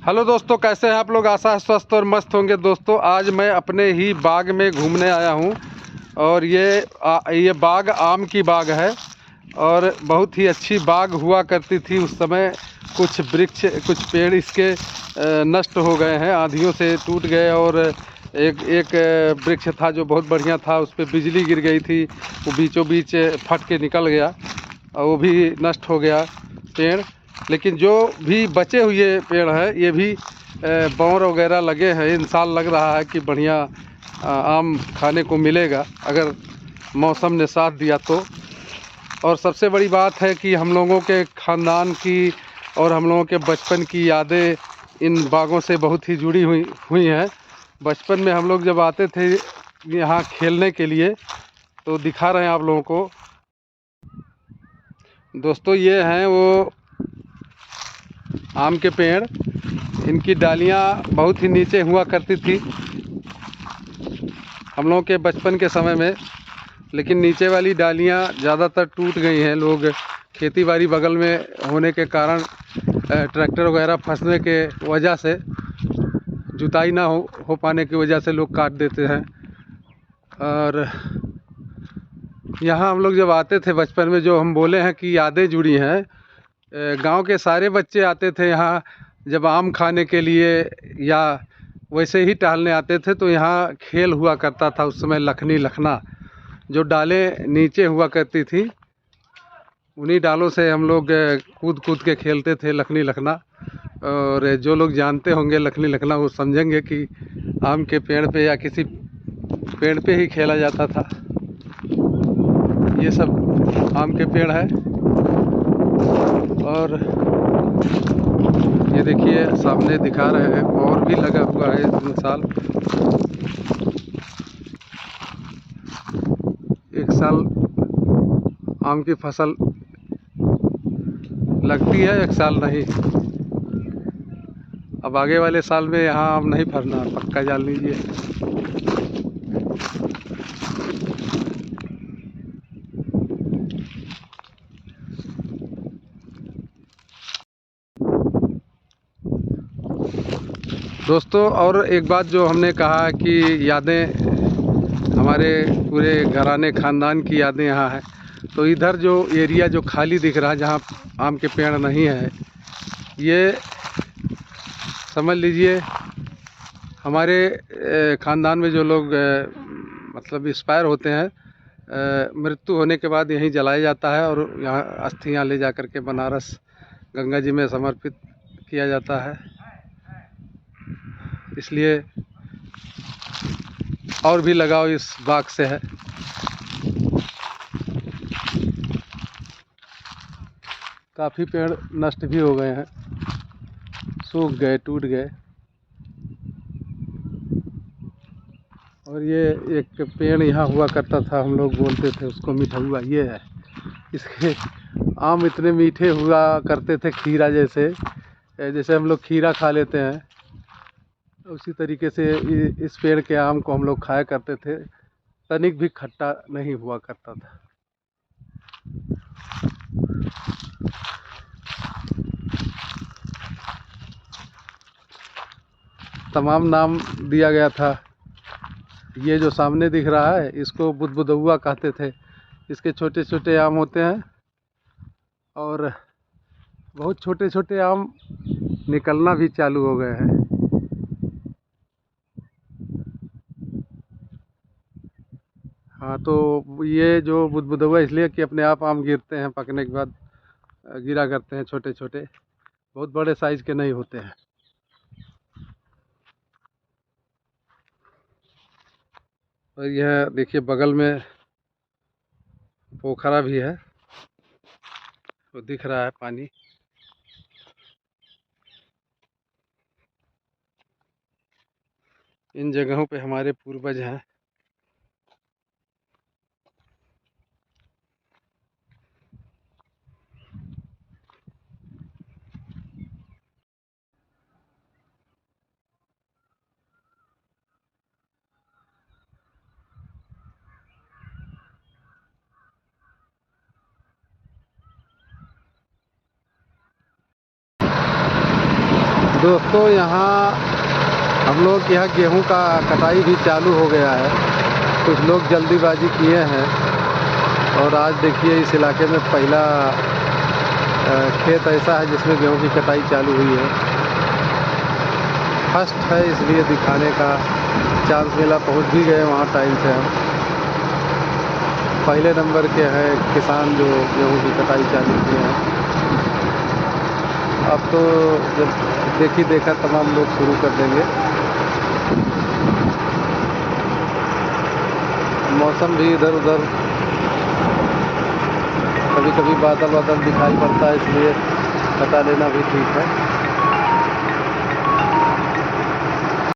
Hello दोस्तों, कैसे हैं आप लोग। आशा है स्वस्थ और मस्त होंगे। दोस्तों आज मैं अपने ही बाग में घूमने आया हूं और ये बाग आम की बाग है और बहुत ही अच्छी बाग हुआ करती थी उस समय। कुछ वृक्ष, कुछ पेड़ इसके नष्ट हो गए हैं, आंधियों से टूट गए और एक एक वृक्ष था जो बहुत बढ़िया था, उस पर बिजली गिर गई थी, वो बीचों बीच फट के निकल गया और वो भी नष्ट हो गया पेड़। लेकिन जो भी बचे हुए पेड़ हैं ये भी बौर वगैरह लगे हैं। इन साल लग रहा है कि बढ़िया आम खाने को मिलेगा अगर मौसम ने साथ दिया तो। और सबसे बड़ी बात है कि हम लोगों के ख़ानदान की और हम लोगों के बचपन की यादें इन बागों से बहुत ही जुड़ी हुई हैं। बचपन में हम लोग जब आते थे यहाँ खेलने के लिए, तो दिखा रहे हैं आप लोगों को। दोस्तों ये हैं वो आम के पेड़। इनकी डालियाँ बहुत ही नीचे हुआ करती थी हम लोगों के बचपन के समय में, लेकिन नीचे वाली डालियाँ ज़्यादातर टूट गई हैं। लोग खेती बाड़ी बगल में होने के कारण ट्रैक्टर वगैरह फंसने के वजह से, जुताई ना हो पाने की वजह से लोग काट देते हैं। और यहाँ हम लोग जब आते थे बचपन में, जो हम बोले हैं कि यादें जुड़ी हैं, गांव के सारे बच्चे आते थे यहाँ जब आम खाने के लिए या वैसे ही टहलने आते थे, तो यहाँ खेल हुआ करता था उस समय। लखनी लखना, जो डालें नीचे हुआ करती थी, उन्हीं डालों से हम लोग कूद कूद के खेलते थे लखनी लखना। और जो लोग जानते होंगे लखनी लखना वो समझेंगे कि आम के पेड़ पे या किसी पेड़ पे ही खेला जाता था। ये सब आम के पेड़ है। और ये देखिए सामने दिखा रहे हैं, और भी लगा हुआ है इस साल। एक साल आम की फसल लगती है, एक साल नहीं। अब आगे वाले साल में यहाँ आम नहीं फरना, पक्का जान लीजिए। दोस्तों और एक बात जो हमने कहा कि यादें, हमारे पूरे घराने ख़ानदान की यादें यहाँ है, तो इधर जो एरिया जो खाली दिख रहा है जहाँ आम के पेड़ नहीं है, ये समझ लीजिए हमारे ख़ानदान में जो लोग मतलब एक्सपायर होते हैं, मृत्यु होने के बाद यहीं जलाया जाता है और यहाँ अस्थियाँ ले जा कर के बनारस गंगा जी में समर्पित किया जाता है। इसलिए और भी लगाव इस बाग से है। काफ़ी पेड़ नष्ट भी हो गए हैं, सूख गए, टूट गए। और ये एक पेड़ यहाँ हुआ करता था, हम लोग बोलते थे उसको मिठुआ। ये है, इसके आम इतने मीठे हुआ करते थे, खीरा जैसे, जैसे हम लोग खीरा खा लेते हैं, उसी तरीके से इस पेड़ के आम को हम लोग खाया करते थे। तनिक भी खट्टा नहीं हुआ करता था। तमाम नाम दिया गया था। ये जो सामने दिख रहा है इसको बुदबुदौआ कहते थे। इसके छोटे छोटे आम होते हैं और बहुत छोटे छोटे आम निकलना भी चालू हो गए हैं। हाँ, तो ये जो बुदबुदौआ इसलिए कि अपने आप आम गिरते हैं, पकने के बाद गिरा करते हैं छोटे छोटे, बहुत बड़े साइज़ के नहीं होते हैं। और यह देखिए बगल में पोखरा भी है, तो दिख रहा है पानी। इन जगहों पे हमारे पूर्वज हैं। दोस्तों यहाँ हम लोग के यहाँ गेहूं का कटाई भी चालू हो गया है। कुछ लोग जल्दीबाजी किए हैं और आज देखिए इस इलाके में पहला खेत ऐसा है जिसमें गेहूं की कटाई चालू हुई है। फर्स्ट है इसलिए दिखाने का चांस मिला, पहुंच भी गए वहाँ टाइम से। हम पहले नंबर के हैं किसान जो गेहूं की कटाई चालू किए हैं। अब तो जब देखा तमाम लोग शुरू कर देंगे। मौसम भी इधर उधर कभी कभी बादल दिखाई पड़ता है, इसलिए कटा लेना भी ठीक है।